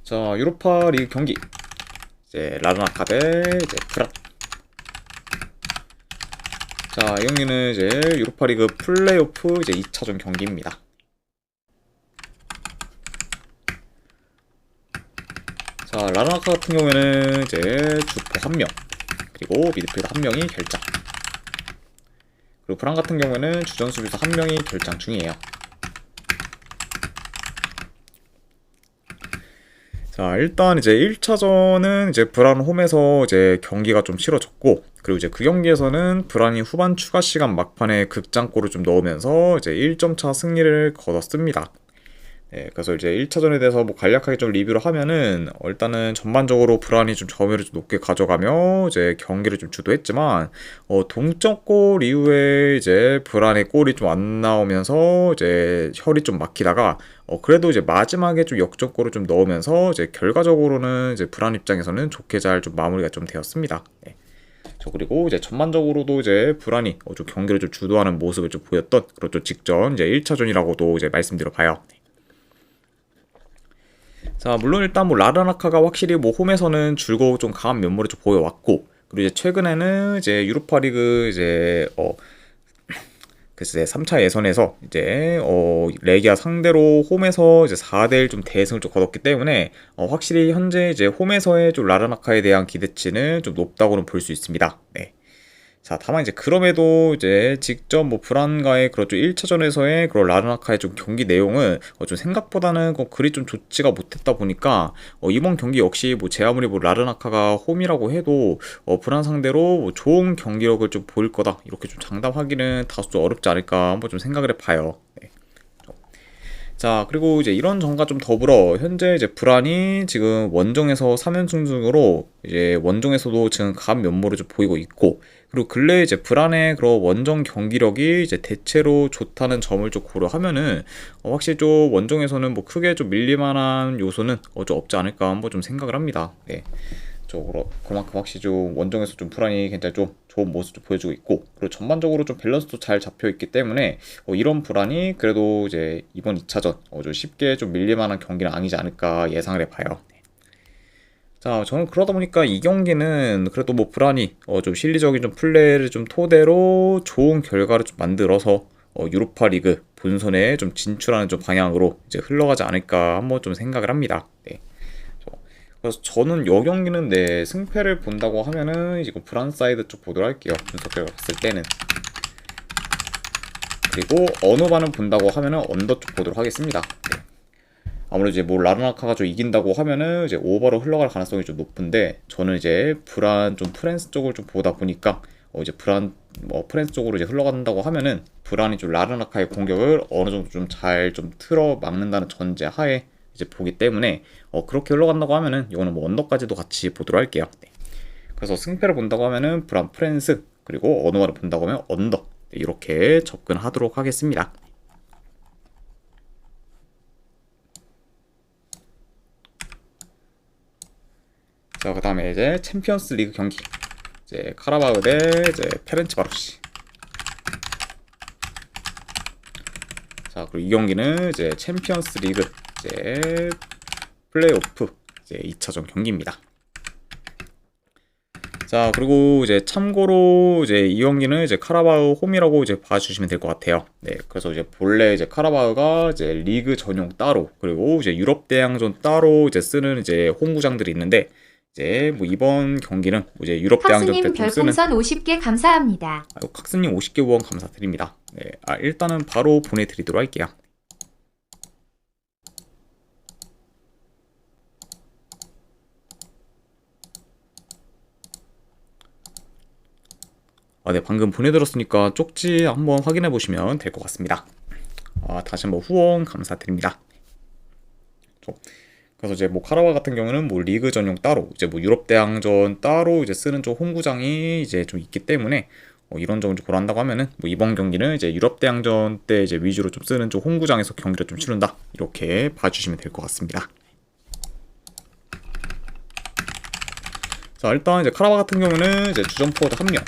자, 유로파 리그 경기. 이제 라르나카 대 이제 브란. 자, 이 경기는 이제 유로파 리그 플레이오프 이제 2차전 경기입니다. 자, 라르나카 같은 경우에는 이제 주포 1명, 그리고 미드필더 1명이 결장. 그리고 브란 같은 경우에는 주전 수비수 1명이 결장 중이에요. 자, 일단 이제 1차전은 이제 브란 홈에서 이제 경기가 좀 치러졌고, 그리고 이제 그 경기에서는 브란이 후반 추가 시간 막판에 극장골을 좀 넣으면서 이제 1점 차 승리를 거뒀습니다. 네, 그래서 이제 1차전에 대해서 뭐 간략하게 좀 리뷰를 하면은, 일단은 전반적으로 브란이 좀 점유율을 좀 높게 가져가며 이제 경기를 좀 주도했지만, 동점골 이후에 이제 브란의 골이 좀 안 나오면서 이제 혈이 좀 막히다가, 그래도 이제 마지막에 좀 역전골을 좀 넣으면서 이제 결과적으로는 이제 브란 입장에서는 좋게 잘 좀 마무리가 좀 되었습니다. 네. 그리고 이제 전반적으로도 이제 브란이 좀 경기를 좀 주도하는 모습을 좀 보였던 그런 좀 직전 이제 1차전이라고도 이제 말씀드려 봐요. 자, 물론 일단 뭐 라르나카가 확실히 뭐 홈에서는 줄고 좀 강한 면모를 좀 보여왔고, 그리고 이제 최근에는 이제 유로파리그 이제 글쎄 3차 예선에서 이제 레기아 상대로 홈에서 이제 4대1 좀 대승을 좀 거뒀기 때문에 확실히 현재 이제 홈에서의 좀 라르나카에 대한 기대치는 좀 높다고는 볼 수 있습니다. 네. 자, 다만 이제 그럼에도 이제 직접 뭐 브란과의 그런 좀 1차전에서의 그런 라르나카의 좀 경기 내용은 좀 생각보다는 그리 좀 좋지가 못했다 보니까 이번 경기 역시 뭐 제 아무리 뭐 라르나카가 홈이라고 해도 브란 상대로 뭐 좋은 경기력을 좀 보일 거다 이렇게 좀 장담하기는 다소 좀 어렵지 않을까 한번 좀 생각을 해봐요. 네. 자, 그리고 이제 이런 점과 좀 더불어 현재 이제 브란이 지금 원정에서 3연승 중으로 이제 원정에서도 지금 강한 면모를 좀 보이고 있고, 그리고 근래 이제 브란의 그런 원정 경기력이 이제 대체로 좋다는 점을 좀 고려하면은 확실히 좀 원정에서는 뭐 크게 좀 밀릴만한 요소는 좀 없지 않을까 한번 좀 생각을 합니다. 네. 그만큼 확실히 좀 원정에서 좀 브란이 굉장히 좀 좋은 모습 좀 보여주고 있고, 그리고 전반적으로 좀 밸런스도 잘 잡혀 있기 때문에 이런 브란이 그래도 이제 이번 2차전 좀 쉽게 좀 밀릴만한 경기는 아니지 않을까 예상을 해봐요. 네. 자, 저는 그러다 보니까 이 경기는 그래도 뭐 브란이 좀 실리적인 좀 플레이를 좀 토대로 좋은 결과를 좀 만들어서 유로파 리그 본선에 좀 진출하는 좀 방향으로 이제 흘러가지 않을까 한번 좀 생각을 합니다. 네. 그래서 저는 이 경기는 내 승패를 본다고 하면은 이거 브란 사이드 쪽 보도록 할게요. 분석 결과 봤을 때는. 그리고 언어반을 본다고 하면은 언더 쪽 보도록 하겠습니다. 네. 아무래도 이제 뭐 라르나카가 좀 이긴다고 하면은 이제 오버로 흘러갈 가능성이 좀 높은데, 저는 이제 브란 좀 프랜스 쪽을 좀 보다 보니까 이제 브란 프랜스 쪽으로 이제 흘러간다고 하면은 브란이 좀 라르나카의 공격을 어느 정도 좀 잘 좀 틀어 막는다는 전제 하에 이제 보기 때문에 그렇게 흘러간다고 하면은 이거는 뭐 언더까지도 같이 보도록 할게요. 네. 그래서 승패를 본다고 하면은 브란 프랜스, 그리고 언어를 본다고 하면 언더, 네, 이렇게 접근하도록 하겠습니다. 자, 그 다음에 이제 챔피언스 리그 경기, 이제 카라바흐 대 이제 페렌치바로시. 자, 그리고 이 경기는 이제 챔피언스 리그 이제 플레이오프 이제 2차전 경기입니다. 자, 그리고 이제 참고로 이제 이 경기는 이제 카라바흐 홈이라고 이제 봐주시면 될 것 같아요. 네, 그래서 이제 본래 이제 카라바흐가 이제 리그 전용 따로, 그리고 이제 유럽 대항전 따로 이제 쓰는 이제 홈구장들이 있는데, 이제 뭐 이번 경기는 뭐 이제 유럽 대항전 때 좀 쓰는. 별풍선 50개 감사합니다. 칵스님 50개 후원 감사드립니다. 네, 일단은 바로 보내드리도록 할게요. 네, 방금 보내드렸으니까 쪽지 한번 확인해 보시면 될 것 같습니다. 다시 한번 후원 감사드립니다. 그래서 이제 뭐 카라바 같은 경우는 뭐 리그 전용 따로, 이제 뭐 유럽 대항전 따로 이제 쓰는 좀 홈구장이 이제 좀 있기 때문에 이런 점을 좀 고려한다고 하면은 뭐 이번 경기는 이제 유럽 대항전 때 이제 위주로 좀 쓰는 좀 홈구장에서 경기를 좀 치른다, 이렇게 봐주시면 될 것 같습니다. 자, 일단 이제 카라바 같은 경우는 이제 주전 포워드 1명,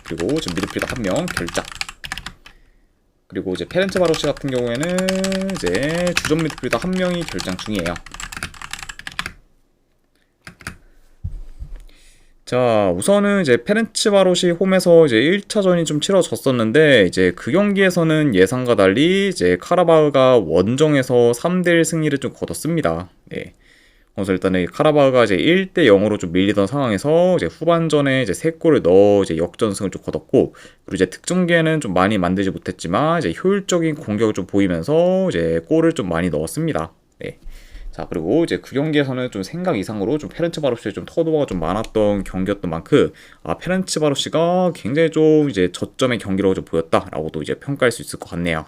그리고 지금 미드필더 1명 결장. 그리고 이제 페렌체바로시 같은 경우에는 이제 주전 미드필더 1명이 결장 중이에요. 자, 우선은 이제 페렌츠바로시 홈에서 이제 1차전이 좀 치러졌었는데, 이제 그 경기에서는 예상과 달리 이제 카라바흐가 원정에서 3대1 승리를 좀 거뒀습니다. 네. 그래서 일단은 카라바흐가 이제 1대 0으로 좀 밀리던 상황에서 이제 후반전에 이제 3골을 넣어 이제 역전승을 좀 거뒀고, 그리고 이제 득점기에는 좀 많이 만들지 못했지만 이제 효율적인 공격을 좀 보이면서 이제 골을 좀 많이 넣었습니다. 네. 자, 그리고 이제 그 경기에서는 좀 생각 이상으로 좀 페렌츠바로시의 좀 턴오버가 좀 많았던 경기였던 만큼, 페렌츠바로시가 굉장히 좀 이제 저점의 경기라고 좀 보였다라고도 이제 평가할 수 있을 것 같네요.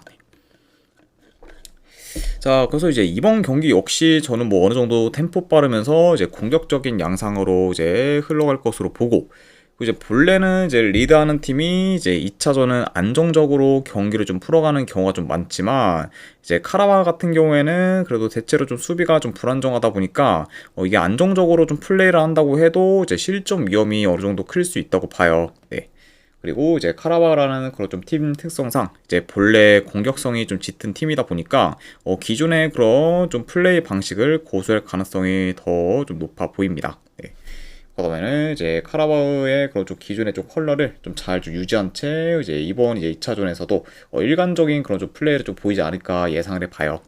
자, 그래서 이제 이번 경기 역시 저는 뭐 어느 정도 템포 빠르면서 이제 공격적인 양상으로 이제 흘러갈 것으로 보고, 그리고 이제 본래는 이제 리드하는 팀이 이제 2차전은 안정적으로 경기를 좀 풀어가는 경우가 좀 많지만, 이제 카라바 같은 경우에는 그래도 대체로 좀 수비가 좀 불안정하다 보니까 이게 안정적으로 좀 플레이를 한다고 해도 이제 실점 위험이 어느 정도 클 수 있다고 봐요. 네. 그리고 이제 카라바라는 그런 좀 팀 특성상 이제 본래 공격성이 좀 짙은 팀이다 보니까 기존의 그런 좀 플레이 방식을 고수할 가능성이 더 좀 높아 보입니다. 네. 그러면은 이제 카라바오의 그런 좀 기존의 좀 컬러를 좀 잘 좀 유지한 채 이제 이번 이제 2차전에서도 일관적인 그런 좀 플레이를 좀 보이지 않을까 예상을 해봐요.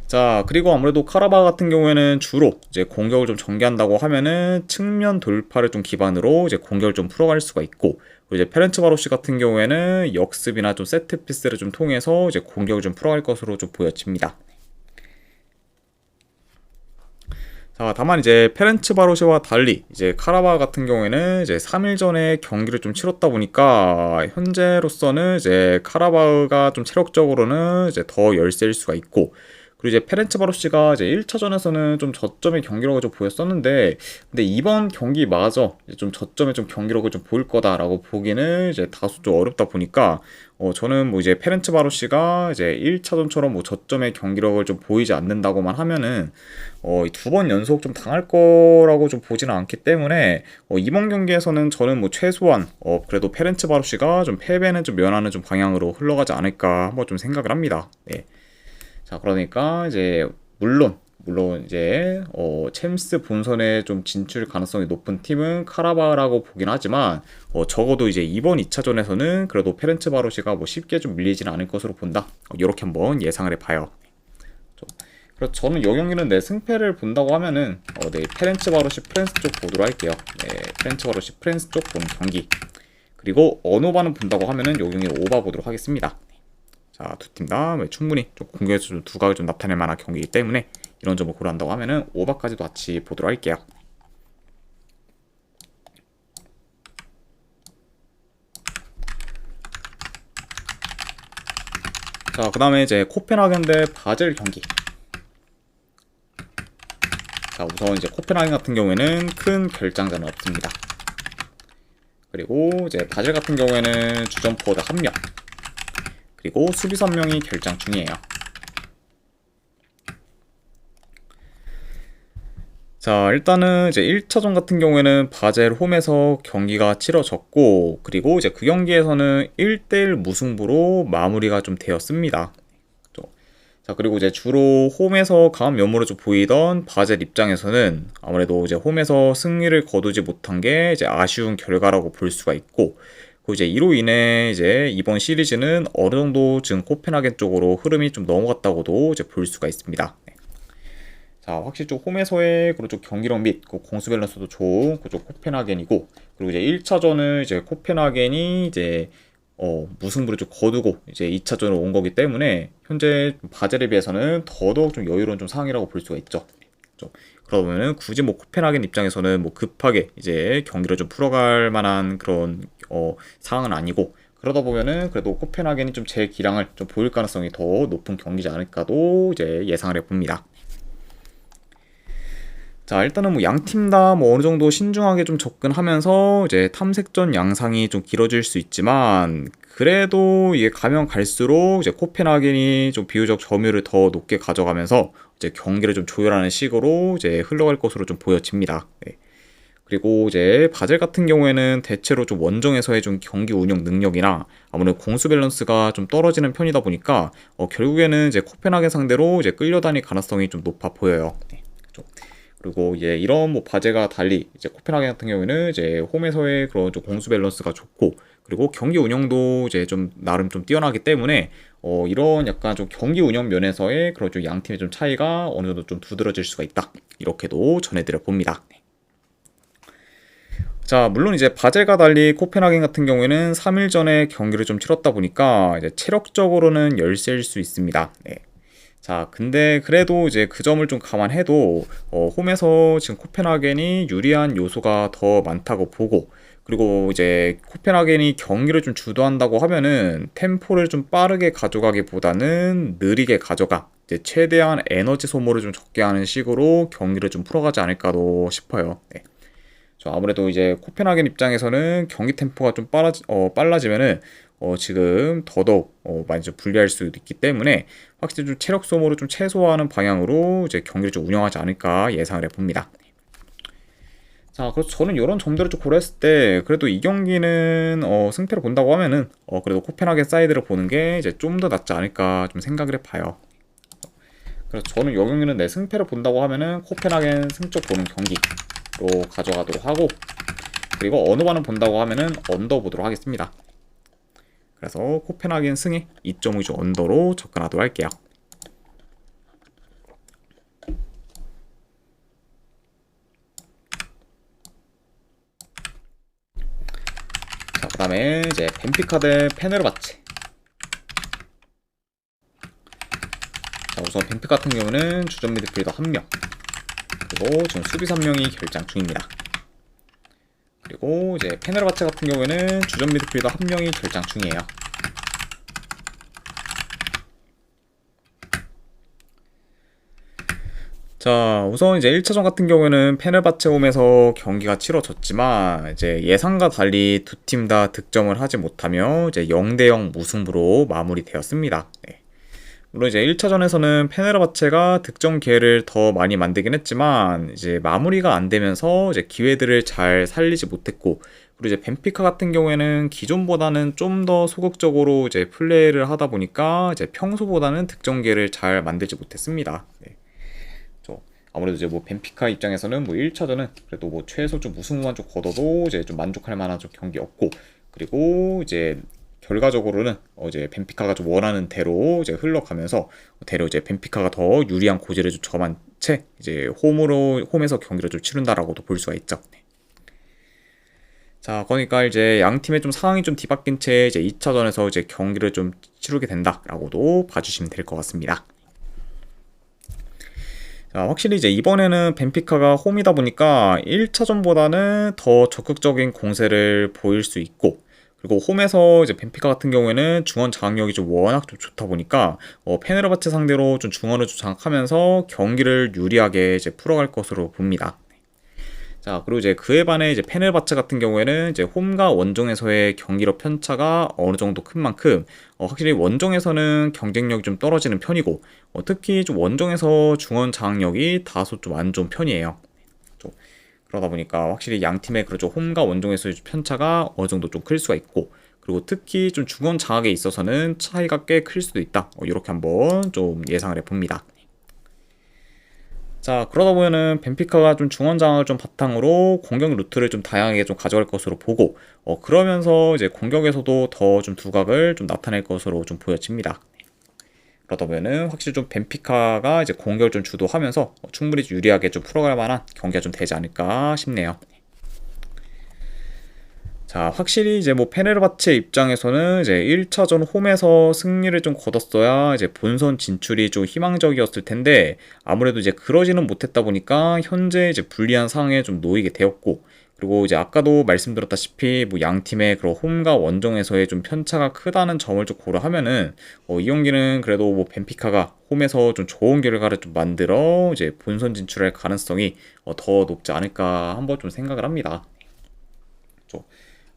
자, 그리고 아무래도 카라바 같은 경우에는 주로 이제 공격을 좀 전개한다고 하면은 측면 돌파를 좀 기반으로 이제 공격을 좀 풀어갈 수가 있고, 그리고 이제 페렌츠바로시 같은 경우에는 역습이나 좀 세트 피스를 좀 통해서 이제 공격을 좀 풀어갈 것으로 좀 보여집니다. 자, 다만 이제 페렌츠바로시와 달리 이제 카라바 같은 경우에는 이제 3일 전에 경기를 좀 치렀다 보니까 현재로서는 이제 카라바흐가 좀 체력적으로는 이제 더 열세일 수가 있고, 그리고 이제 페렌츠바로시가 이제 1차전에서는 좀 저점의 경기력을 좀 보였었는데, 근데 이번 경기마저 이제 좀 저점의 좀 경기력을 좀 보일 거다라고 보기는 이제 다소 좀 어렵다 보니까 저는 뭐 이제 페렌츠바로시가 이제 1차전처럼 뭐 저점의 경기력을 좀 보이지 않는다고만 하면은 두 번 연속 좀 당할 거라고 좀 보지는 않기 때문에 이번 경기에서는 저는 뭐 최소한 그래도 페렌츠바로시가 좀 패배는 좀 면하는 좀 방향으로 흘러가지 않을까 한번 좀 생각을 합니다. 네. 자, 그러니까 이제 물론 이제 챔스 본선에 좀 진출 가능성이 높은 팀은 카라바라고 보긴 하지만 적어도 이제 이번 2차전에서는 그래도 페렌츠바로시가 뭐 쉽게 좀 밀리지는 않을 것으로 본다. 이렇게 한번 예상을 해봐요. 그래서 저는 이 경기는 내 승패를 본다고 하면은 네, 페렌츠바로시 프렌스 쪽 보도록 할게요. 네, 페렌츠바로시 프렌스 쪽 보는 경기. 그리고 언오바는 본다고 하면은 이 경기는 오바 보도록 하겠습니다. 자, 두 팀 다 충분히 좀 공격에서 좀 두각을 좀 나타낼 만한 경기이기 때문에 이런 점을 고려한다고 하면은 오바까지도 같이 보도록 할게요. 자, 그 다음에 이제 코펜하겐 대 바젤 경기. 자, 우선 이제 코펜하겐 같은 경우에는 큰 결장자는 없습니다. 그리고 이제 바젤 같은 경우에는 주전 포워드 1명, 그리고 수비수 1명이 결장 중이에요. 자, 일단은 이제 1차전 같은 경우에는 바젤 홈에서 경기가 치러졌고, 그리고 이제 그 경기에서는 1대1 무승부로 마무리가 좀 되었습니다. 자, 그리고 이제 주로 홈에서 강한 면모를 좀 보이던 바젤 입장에서는 아무래도 이제 홈에서 승리를 거두지 못한 게 이제 아쉬운 결과라고 볼 수가 있고, 그리고 이제 이로 인해 이제 이번 시리즈는 어느 정도 지금 코펜하겐 쪽으로 흐름이 좀 넘어갔다고도 이제 볼 수가 있습니다. 네. 자, 확실히 좀 홈에서의 그런 좀 경기력 및 그 공수 밸런스도 좋은 그쪽 코펜하겐이고, 그리고 이제 1차전을 이제 코펜하겐이 이제 무승부를 좀 거두고 이제 2차전으로 온 거기 때문에 현재 바젤에 비해서는 더더욱 좀 여유로운 좀 상황이라고 볼 수가 있죠. 그러면은 굳이 뭐 코펜하겐 입장에서는 뭐 급하게 이제 경기를 좀 풀어갈 만한 그런 상황은 아니고, 그러다 보면은 그래도 코펜하겐이 좀 제 기량을 좀 보일 가능성이 더 높은 경기지 않을까도 이제 예상을 해봅니다. 자, 일단은 뭐 양 팀 다 뭐 어느 정도 신중하게 좀 접근하면서 이제 탐색전 양상이 좀 길어질 수 있지만, 그래도 이게 가면 갈수록 이제 코펜하겐이 좀 비교적 점유율을 더 높게 가져가면서 이제 경기를 좀 조율하는 식으로 이제 흘러갈 것으로 좀 보여집니다. 네. 그리고 이제 바젤 같은 경우에는 대체로 좀 원정에서의 좀 경기 운영 능력이나 아무래도 공수 밸런스가 좀 떨어지는 편이다 보니까 결국에는 이제 코펜하겐 상대로 이제 끌려다닐 가능성이 좀 높아 보여요. 네. 그리고 이런 뭐 바제가 달리 이제 코펜하겐 같은 경우에는 이제 홈에서의 그런 좀 공수 밸런스가 좋고, 그리고 경기 운영도 이제 좀 나름 좀 뛰어나기 때문에 이런 약간 좀 경기 운영 면에서의 그런 좀 양 팀의 좀 차이가 어느 정도 좀 두드러질 수가 있다. 이렇게도 전해드려 봅니다. 자, 물론 이제 바젤과 달리 코펜하겐 같은 경우에는 3일 전에 경기를 좀 치렀다 보니까 이제 체력적으로는 열세일 수 있습니다. 네. 자, 근데 그래도 이제 그 점을 좀 감안해도 홈에서 지금 코펜하겐이 유리한 요소가 더 많다고 보고, 그리고 이제 코펜하겐이 경기를 좀 주도한다고 하면은 템포를 좀 빠르게 가져가기보다는 느리게 가져가 이제 최대한 에너지 소모를 좀 적게 하는 식으로 경기를 좀 풀어가지 않을까도 싶어요. 네. 아무래도 이제 코펜하겐 입장에서는 경기 템포가 좀 빨라지면은 지금 더더욱 많이 좀 불리할 수도 있기 때문에 확실히 좀 체력 소모를 좀 최소화하는 방향으로 이제 경기를 좀 운영하지 않을까 예상을 해봅니다. 자, 그래서 저는 이런 점들을 좀 고려했을 때 그래도 이 경기는 승패를 본다고 하면은 그래도 코펜하겐 사이드를 보는 게 이제 좀 더 낫지 않을까 좀 생각을 해봐요. 그래서 저는 이 경기는 내 승패를 본다고 하면은 코펜하겐 승적 보는 경기로 가져가도록 하고, 그리고 언어반을 본다고 하면은 언더 보도록 하겠습니다. 그래서 코펜하겐 승에 2.5주 언더로 접근하도록 할게요. 자, 그 다음에 이제 벤피카 대 페네르바체. 자, 우선 벤피카 같은 경우는 주전 미드필더 1명, 그리고 지금 수비 3명이 결장 중입니다. 그리고 이제 페네르바체 같은 경우에는 주전 미드필더 1명이 결장 중이에요. 자, 우선 이제 1차전 같은 경우에는 페네르바체 홈에서 경기가 치러졌지만 이제 예상과 달리 두 팀 다 득점을 하지 못하며 이제 0대0 무승부로 마무리되었습니다. 네. 물론 이제 1차전에서는 페네르바체가 득점 기회를 더 많이 만들긴 했지만 이제 마무리가 안 되면서 이제 기회들을 잘 살리지 못했고, 그리고 이제 벤피카 같은 경우에는 기존보다는 좀 더 소극적으로 이제 플레이를 하다 보니까 이제 평소보다는 득점 기회를 잘 만들지 못했습니다. 네. 아무래도 이제 뭐 벤피카 입장에서는 뭐 1차전은 그래도 뭐 최소 좀 우승만 좀 거둬도 이제 좀 만족할 만한 좀 경기였고, 그리고 이제 결과적으로는 이제 벤피카가 좀 원하는 대로 이제 흘러가면서 대로 이제 벤피카가 더 유리한 고지를 좀 점한 채 이제 홈에서 경기를 좀 치른다라고도 볼 수가 있죠. 네. 자, 그러니까 이제 양 팀의 좀 상황이 좀 뒤바뀐 채 이제 2차전에서 이제 경기를 좀 치르게 된다라고도 봐주시면 될 것 같습니다. 자, 확실히 이제 이번에는 벤피카가 홈이다 보니까 1차전보다는 더 적극적인 공세를 보일 수 있고, 그리고 홈에서 이제 벤피카 같은 경우에는 중원 장악력이 좀 워낙 좀 좋다 보니까 페네르바체 상대로 좀 중원을 좀 장악하면서 경기를 유리하게 이제 풀어갈 것으로 봅니다. 자, 그리고 이제 그에 반해 이제 페네르바체 같은 경우에는 이제 홈과 원정에서의 경기력 편차가 어느 정도 큰 만큼 확실히 원정에서는 경쟁력이 좀 떨어지는 편이고, 특히 좀 원정에서 중원 장악력이 다소 좀 안 좋은 편이에요. 그러다 보니까 확실히 양 팀의 그렇죠 홈과 원정에서의 편차가 어느 정도 좀 클 수가 있고, 그리고 특히 좀 중원 장악에 있어서는 차이가 꽤 클 수도 있다. 이렇게 한번 좀 예상을 해봅니다. 자, 그러다 보면은 벤피카가 좀 중원 장악을 좀 바탕으로 공격 루트를 좀 다양하게 좀 가져갈 것으로 보고, 그러면서 이제 공격에서도 더 좀 두각을 좀 나타낼 것으로 좀 보여집니다. 그러다 보면은 확실히 좀 벤피카가 이제 공격을 좀 주도하면서 충분히 유리하게 좀 풀어갈 만한 경기가 좀 되지 않을까 싶네요. 자, 확실히 이제 뭐 페네르바체 입장에서는 이제 1차전 홈에서 승리를 좀 거뒀어야 이제 본선 진출이 좀 희망적이었을 텐데, 아무래도 이제 그러지는 못했다 보니까 현재 이제 불리한 상황에 좀 놓이게 되었고, 그리고 이제 아까도 말씀드렸다시피 뭐 양 팀의 그런 홈과 원정에서의 좀 편차가 크다는 점을 좀 고려하면은 이 경기는 그래도 뭐 벤피카가 홈에서 좀 좋은 결과를 좀 만들어 이제 본선 진출할 가능성이 더 높지 않을까 한번 좀 생각을 합니다.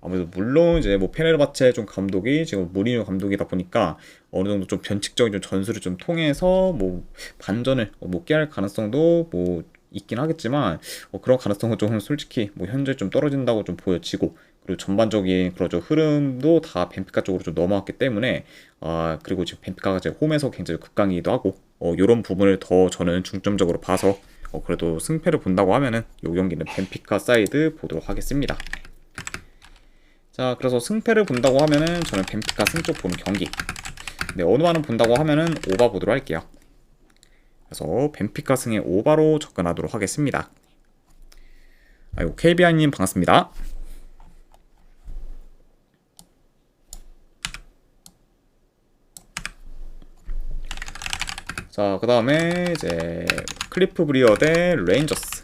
아무래도 물론 이제 뭐 페네르바체 좀 감독이 지금 무리뉴 감독이다 보니까 어느 정도 좀 변칙적인 좀 전술을 좀 통해서 뭐 반전을 못 깨할 가능성도 뭐 있긴 하겠지만 그런 가능성은 좀 솔직히 뭐 현재 좀 떨어진다고 좀 보여지고, 그리고 전반적인 그런 흐름도 다 벤피카 쪽으로 좀 넘어왔기 때문에 그리고 지금 벤피카가 이제 홈에서 굉장히 극강이기도 하고 이런 부분을 더 저는 중점적으로 봐서 그래도 승패를 본다고 하면은 이 경기는 벤피카 사이드 보도록 하겠습니다. 자, 그래서 승패를 본다고 하면은 저는 벤피카 승쪽 보는 경기. 네, 어느만은 본다고 하면은 오바 보도록 할게요. 그래서 벤피카 승의 오바로 접근하도록 하겠습니다. 아이고, KBI님 반갑습니다. 자, 그 다음에 이제 클리프 브리어 대 레인저스.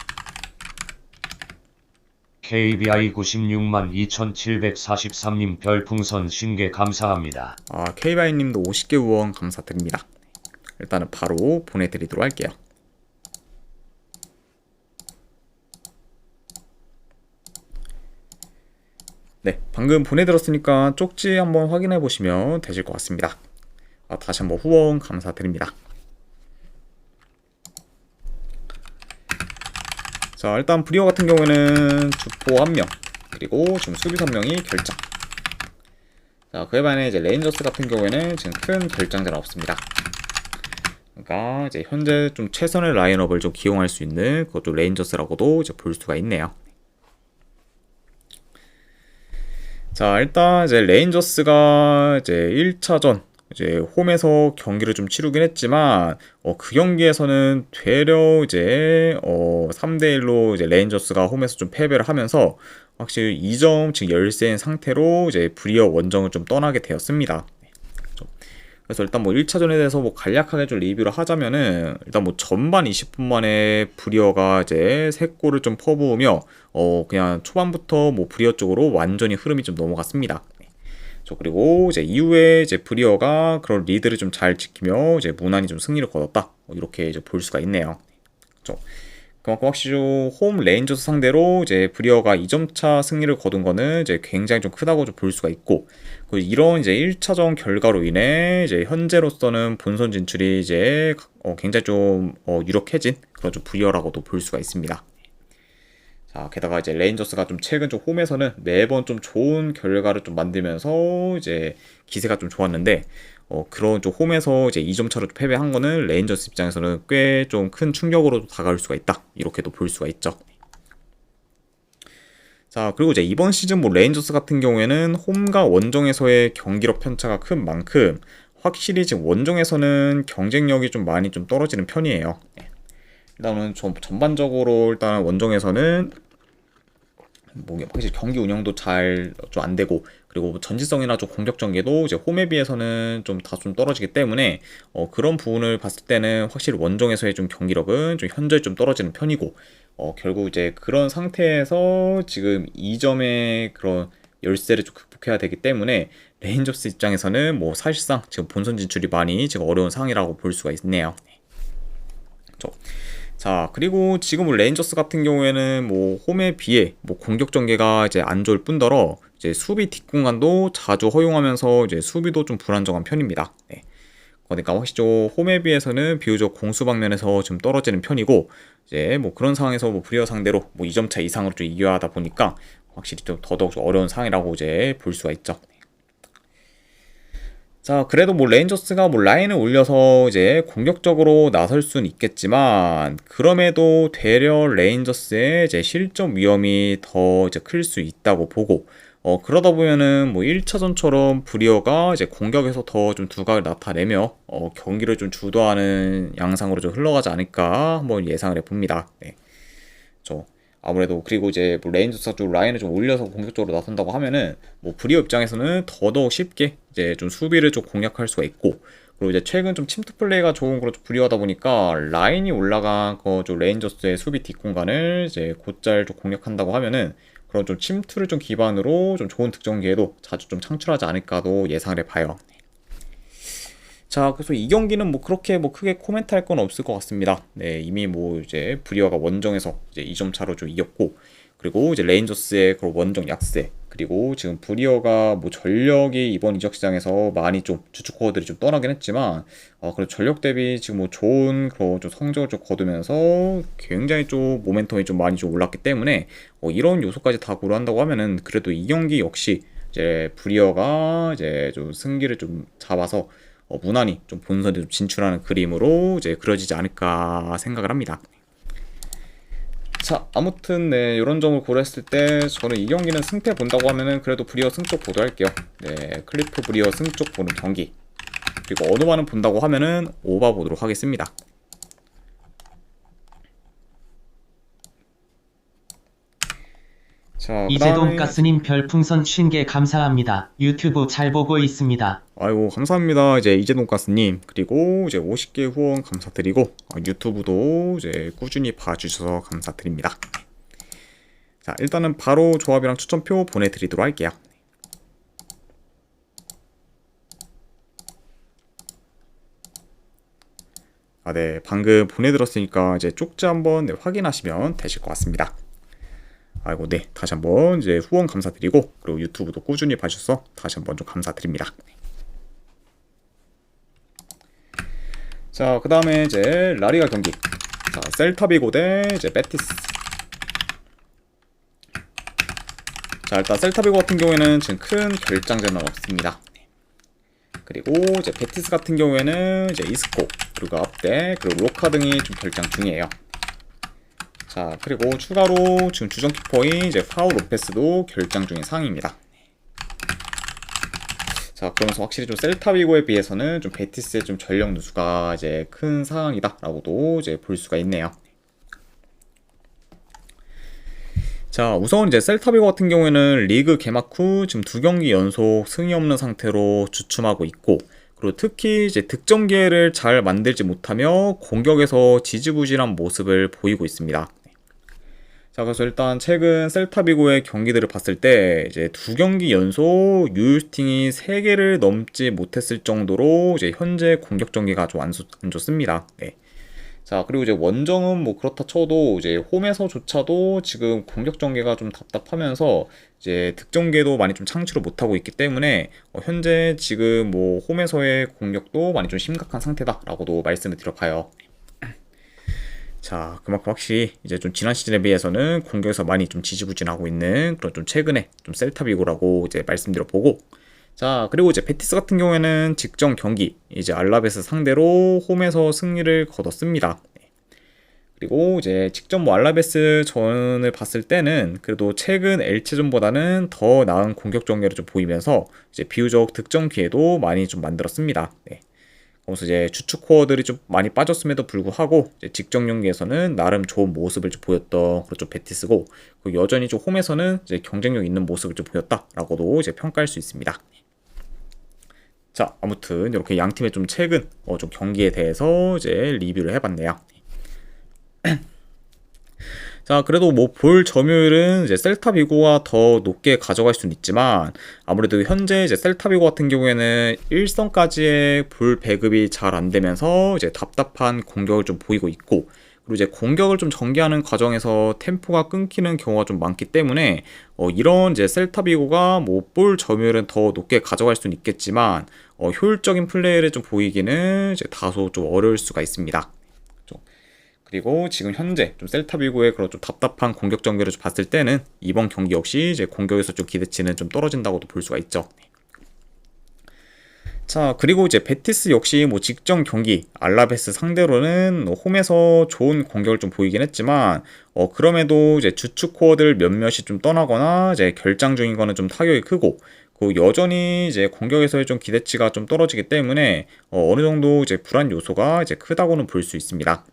KBI 96만 2743님 별풍선 50개 감사합니다. KBI님도 50개 후원 감사드립니다. 일단은 바로 보내드리도록 할게요. 네, 방금 보내드렸으니까 쪽지 한번 확인해 보시면 되실 것 같습니다. 다시 한번 후원 감사드립니다. 자, 일단 브리어 같은 경우에는 주포 1명, 그리고 지금 수비수 1명이 결장. 자, 그에 반해 이제 레인저스 같은 경우에는 지금 큰 결장자는 없습니다. 그러니까 이제 현재 좀 최선의 라인업을 좀 기용할 수 있는 그것도 레인저스라고도 이제 볼 수가 있네요. 자, 일단 이제 레인저스가 이제 1차전 이제 홈에서 경기를 좀 치르긴 했지만 그 경기에서는 되려 이제 3대1로 이제 레인저스가 홈에서 좀 패배를 하면서 확실히 2점 지금 열세인 상태로 이제 브리어 원정을 좀 떠나게 되었습니다. 그래서 일단 뭐 1차전에 대해서 뭐 간략하게 좀 리뷰를 하자면은 일단 뭐 전반 20분 만에 브리어가 이제 3골을 좀 퍼부으며 그냥 초반부터 뭐 브리어 쪽으로 완전히 흐름이 좀 넘어갔습니다. 그리고 이제 이후에 이제 브리어가 그런 리드를 좀 잘 지키며 이제 무난히 좀 승리를 거뒀다. 이렇게 이제 볼 수가 있네요. 그렇죠? 그만큼 확실히 홈 레인저스 상대로 이제 브리어가 2점차 승리를 거둔 거는 이제 굉장히 좀 크다고 좀 볼 수가 있고, 이런 이제 1차전 결과로 인해 이제 현재로서는 본선 진출이 이제 굉장히 좀 유력해진 그런 좀 브리어라고도 볼 수가 있습니다. 자, 게다가 이제 레인저스가 좀 최근 좀 홈에서는 매번 좀 좋은 결과를 좀 만들면서 이제 기세가 좀 좋았는데 그런 좀 홈에서 이제 2점 차로 패배한 거는 레인저스 입장에서는 꽤 좀 큰 충격으로 다가올 수가 있다. 이렇게도 볼 수가 있죠. 자, 그리고 이제 이번 시즌 뭐 레인저스 같은 경우에는 홈과 원정에서의 경기력 편차가 큰 만큼 확실히 지금 원정에서는 경쟁력이 좀 많이 좀 떨어지는 편이에요. 일단은 좀 전반적으로 일단 원정에서는 뭐 확실히 경기 운영도 잘 좀 안 되고, 그리고 전지성이나 좀 공격 전개도 이제 홈에 비해서는 좀 다 좀 떨어지기 때문에 그런 부분을 봤을 때는 확실히 원정에서의 좀 경기력은 좀 현저히 좀 떨어지는 편이고, 결국 이제 그런 상태에서 지금 2점의 그런 열세를 좀 극복해야 되기 때문에 레인저스 입장에서는 뭐 사실상 지금 본선 진출이 많이 지금 어려운 상황이라고 볼 수가 있네요. 자, 그리고 지금 레인저스 같은 경우에는 뭐 홈에 비해 뭐 공격 전개가 이제 안 좋을 뿐더러 이제 수비 뒷공간도 자주 허용하면서 이제 수비도 좀 불안정한 편입니다. 네. 그러니까 확실히 홈에 비해서는 비교적 공수 방면에서 좀 떨어지는 편이고, 이제 뭐 그런 상황에서 뭐 브리어 상대로 뭐 2점 차 이상으로 좀 이겨야 하다 보니까 확실히 좀 더더욱 좀 어려운 상황이라고 이제 볼 수가 있죠. 자, 그래도 뭐 레인저스가 뭐 라인을 올려서 이제 공격적으로 나설 수는 있겠지만, 그럼에도 되려 레인저스의 이제 실점 위험이 더 이제 클 수 있다고 보고, 그러다 보면은 뭐 1차전처럼 브리어가 이제 공격에서 더 좀 두각을 나타내며 경기를 좀 주도하는 양상으로 좀 흘러가지 않을까 한번 예상을 해봅니다. 네. 아무래도 그리고 이제 뭐 레인저스가 좀 라인을 좀 올려서 공격적으로 나선다고 하면은 뭐 브리어 입장에서는 더더욱 쉽게 이제 좀 수비를 좀 공략할 수가 있고, 그리고 이제 최근 좀 침투 플레이가 좋은 그런 좀 브리어다 보니까 라인이 올라간 거 좀 레인저스의 수비 뒷공간을 이제 곧잘 좀 공략한다고 하면은 그런 좀 침투를 좀 기반으로 좀 좋은 득점 기회도 자주 좀 창출하지 않을까도 예상을 해봐요. 자, 그래서 이 경기는 뭐 그렇게 뭐 크게 코멘트 할 건 없을 것 같습니다. 네, 이미 뭐 이제 브리어가 원정에서 이제 2점 차로 좀 이겼고, 그리고 이제 레인저스의 그런 원정 약세, 그리고 지금 브리어가 뭐 전력이 이번 이적 시장에서 많이 좀 주축 코어들이 좀 떠나긴 했지만, 그래도 전력 대비 지금 뭐 좋은 그런 좀 성적을 좀 거두면서 굉장히 좀 모멘텀이 좀 많이 좀 올랐기 때문에 이런 요소까지 다 고려한다고 하면은 그래도 이 경기 역시 이제 브리어가 이제 좀 승기를 좀 잡아서 무난히 좀 본선에 좀 진출하는 그림으로 이제 그려지지 않을까 생각을 합니다. 자, 아무튼 네, 이런 점을 고려했을 때 저는 이 경기는 승패 본다고 하면은 그래도 브리어 승 쪽 보도할게요. 네, 클리프 브리어 승 쪽 보는 경기. 그리고 어느바는 본다고 하면은 오바 보도록 하겠습니다. 자, 이재동 가스님 별풍선 50개 감사합니다. 유튜브 잘 보고 있습니다. 아이고 감사합니다. 이제 이재동 가스님 그리고 이제 50개 후원 감사드리고 유튜브도 이제 꾸준히 봐주셔서 감사드립니다. 자, 일단은 바로 조합이랑 추천표 보내드리도록 할게요. 네, 방금 보내드렸으니까 이제 쪽지 한번 확인하시면 되실 것 같습니다. 아이고, 네, 다시 한번 이제 후원 감사드리고 그리고 유튜브도 꾸준히 봐주셔서 다시 한번 좀 감사드립니다. 자, 그 다음에 이제 라리가 경기. 자, 셀타비고 대 이제 베티스. 자, 일단 셀타비고 같은 경우에는 지금 큰 결장전은 없습니다. 그리고 이제 베티스 같은 경우에는 이제 이스코 그리고 앞대 그리고 로카 등이 좀 결장 중이에요. 자, 그리고 추가로 지금 주전 키퍼인 이제 파우 로페스도 결장 중인 상황입니다. 자, 그러면서 확실히 좀 셀타비고에 비해서는 좀 베티스의 좀 전력 누수가 이제 큰 상황이다라고도 이제 볼 수가 있네요. 자, 우선 이제 셀타비고 같은 경우에는 리그 개막 후 지금 2경기 연속 승이 없는 상태로 주춤하고 있고, 그리고 특히 이제 득점 기회를 잘 만들지 못하며 공격에서 지지부진한 모습을 보이고 있습니다. 자, 그래서 일단 최근 셀타비고의 경기들을 봤을 때 이제 2경기 연속 유효슈팅이 3개를 넘지 못했을 정도로 이제 현재 공격 전개가 좀 안 좋습니다. 네. 자, 그리고 이제 원정은 뭐 그렇다 쳐도 이제 홈에서조차도 지금 공격 전개가 좀 답답하면서 이제 득점 기회도 많이 좀 창출을 못하고 있기 때문에 현재 지금 뭐 홈에서의 공격도 많이 좀 심각한 상태다라고도 말씀을 드려봐요. 자, 그만큼 확실히 이제 좀 지난 시즌에 비해서는 공격에서 많이 좀 지지부진하고 있는 그런 좀 최근에 좀 셀타비고라고 이제 말씀드려보고, 자, 그리고 이제 베티스 같은 경우에는 직전 경기 이제 알라베스 상대로 홈에서 승리를 거뒀습니다. 그리고 이제 직전 뭐 알라베스 전을 봤을 때는 그래도 최근 엘체전보다는 더 나은 공격 전개를 좀 보이면서 이제 비교적 득점 기회도 많이 좀 만들었습니다. 네. 그래서 이제 주축 코어들이 좀 많이 빠졌음에도 불구하고 이제 직전 경기에서는 나름 좋은 모습을 좀 보였던 그런 좀 베티스고, 그리고 여전히 좀 홈에서는 이제 경쟁력 있는 모습을 좀 보였다라고도 이제 평가할 수 있습니다. 자, 아무튼 이렇게 양 팀의 좀 최근 좀 경기에 대해서 이제 리뷰를 해봤네요. 자, 그래도 뭐 볼 점유율은 이제 셀타비고가 더 높게 가져갈 수는 있지만 아무래도 현재 이제 셀타비고 같은 경우에는 1선까지의 볼 배급이 잘 안 되면서 이제 답답한 공격을 좀 보이고 있고, 그리고 이제 공격을 좀 전개하는 과정에서 템포가 끊기는 경우가 좀 많기 때문에 이런 이제 셀타비고가 뭐 볼 점유율은 더 높게 가져갈 수는 있겠지만 효율적인 플레이를 좀 보이기는 이제 다소 좀 어려울 수가 있습니다. 그리고 지금 현재 좀 셀타비고의 그런 좀 답답한 공격 전개를 좀 봤을 때는 이번 경기 역시 이제 공격에서 좀 기대치는 좀 떨어진다고도 볼 수가 있죠. 자, 그리고 이제 베티스 역시 뭐 직전 경기 알라베스 상대로는 홈에서 좋은 공격을 좀 보이긴 했지만 그럼에도 이제 주축 코어들 몇몇이 좀 떠나거나 이제 결장 중인 거는 좀 타격이 크고, 그 여전히 이제 공격에서의 좀 기대치가 좀 떨어지기 때문에 어느 정도 이제 불안 요소가 이제 크다고는 볼 수 있습니다.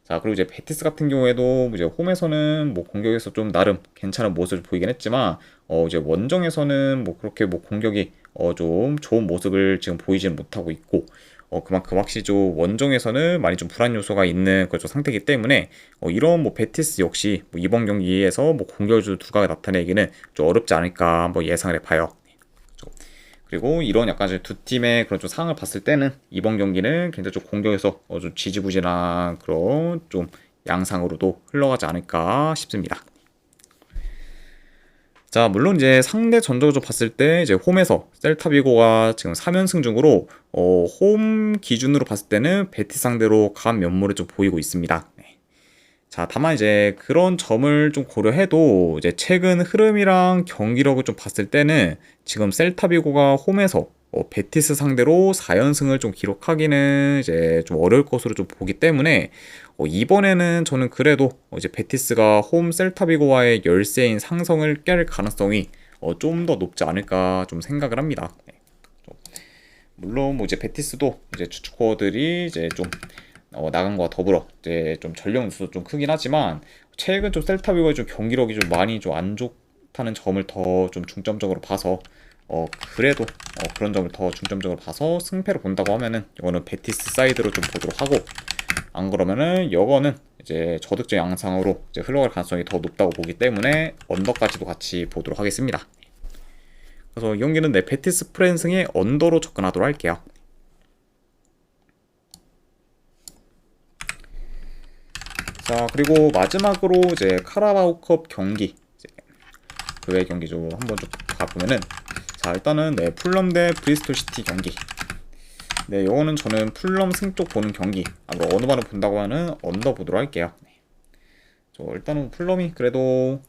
자, 그리고 이제 베티스 같은 경우에도 이제 홈에서는 뭐 공격에서 좀 나름 괜찮은 모습을 보이긴 했지만 이제 원정에서는 뭐 그렇게 뭐 공격이 좀 좋은 모습을 지금 보이지는 못하고 있고, 그만큼 확실히 좀 원정에서는 많이 좀 불안 요소가 있는 그런 상태이기 때문에 이런 뭐 베티스 역시 뭐 이번 경기에서 뭐 공격을 두각을 나타내기는 좀 어렵지 않을까 한번 예상을 해봐요. 그리고 이런 약간 두 팀의 그런 좀 상황을 봤을 때는 이번 경기는 굉장히 좀 공격에서 좀 지지부진한 그런 좀 양상으로도 흘러가지 않을까 싶습니다. 자, 물론 이제 상대 전적을 좀 봤을 때 이제 홈에서 셀타비고가 지금 3연승 중으로 홈 기준으로 봤을 때는 베티스 상대로 강한 면모를 좀 보이고 있습니다. 자, 다만 이제 그런 점을 좀 고려해도 이제 최근 흐름이랑 경기력을 좀 봤을 때는 지금 셀타비고가 홈에서 베티스 상대로 4연승을 좀 기록하기는 이제 좀 어려울 것으로 좀 보기 때문에 이번에는 저는 그래도 이제 베티스가 홈 셀타비고와의 열세인 상성을 깰 가능성이 좀 더 높지 않을까 좀 생각을 합니다. 네. 물론 뭐 이제 베티스도 이제 주축코어들이 이제 좀 나간 거와 더불어 이제 좀 전력 누수도 좀 크긴 하지만 최근 좀 셀타비고의 좀 경기력이 좀 많이 좀 안 좋다는 점을 더 좀 중점적으로 봐서 그래도 그런 점을 더 중점적으로 봐서 승패를 본다고 하면은 이거는 베티스 사이드로 좀 보도록 하고, 안 그러면은 이거는 이제 저득점 양상으로 이제 흘러갈 가능성이 더 높다고 보기 때문에 언더까지도 같이 보도록 하겠습니다. 그래서 이 경기는 베티스 프랜승의 언더로 접근하도록 할게요. 자, 그리고 마지막으로 이제 카라바오컵 경기, 그 외 경기 좀 한번 좀 가보면은, 자, 일단은 풀럼 대 브리스톨 시티 경기. 네, 이거는 저는 풀럼 승쪽 보는 경기. 어느 반을 본다고 하는 언더 보도록 할게요. 일단은 풀럼이 그래도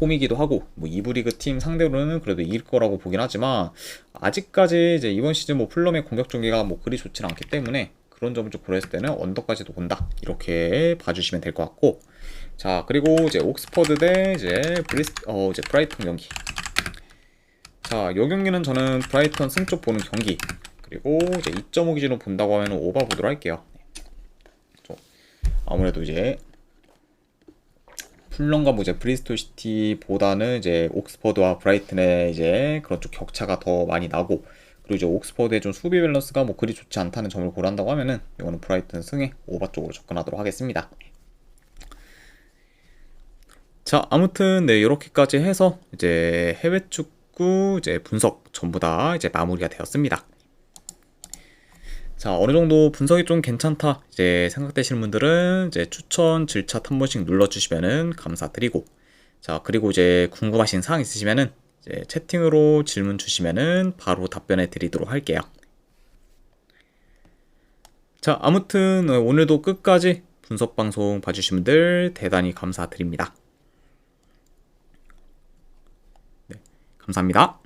홈이기도 하고 뭐 2부 리그 팀 상대로는 그래도 이길 거라고 보긴 하지만, 아직까지 이제 이번 시즌 뭐 풀럼의 공격 전개가 뭐 그리 좋진 않기 때문에 그런 점을 좀 고려했을 때는 언더까지도 본다, 이렇게 봐주시면 될 것 같고, 자, 그리고 이제 옥스퍼드 대 이제 브라이턴 경기. 자, 이 경기는 저는 브라이턴 승쪽 보는 경기, 그리고 이제 2.5 기준으로 본다고 하면 오버 보도록 할게요. 아무래도 이제 풀럼과 뭐 이제 브리스톨 시티보다는 이제 옥스퍼드와 브라이튼의 이제 그런 쪽 격차가 더 많이 나고, 그리고 이제 옥스퍼드의 좀 수비 밸런스가 뭐 그리 좋지 않다는 점을 고려한다고 하면은 이거는 브라이튼 승에 오버 쪽으로 접근하도록 하겠습니다. 자, 아무튼 네, 이렇게까지 해서 이제 해외 축구 이제 분석 전부 다 이제 마무리가 되었습니다. 자, 어느 정도 분석이 좀 괜찮다 이제 생각되시는 분들은 이제 추천 질차 한 번씩 눌러주시면은 감사드리고, 자, 그리고 이제 궁금하신 사항 있으시면은 이제 채팅으로 질문 주시면은 바로 답변해 드리도록 할게요. 자, 아무튼 오늘도 끝까지 분석 방송 봐주신 분들 대단히 감사드립니다. 네, 감사합니다.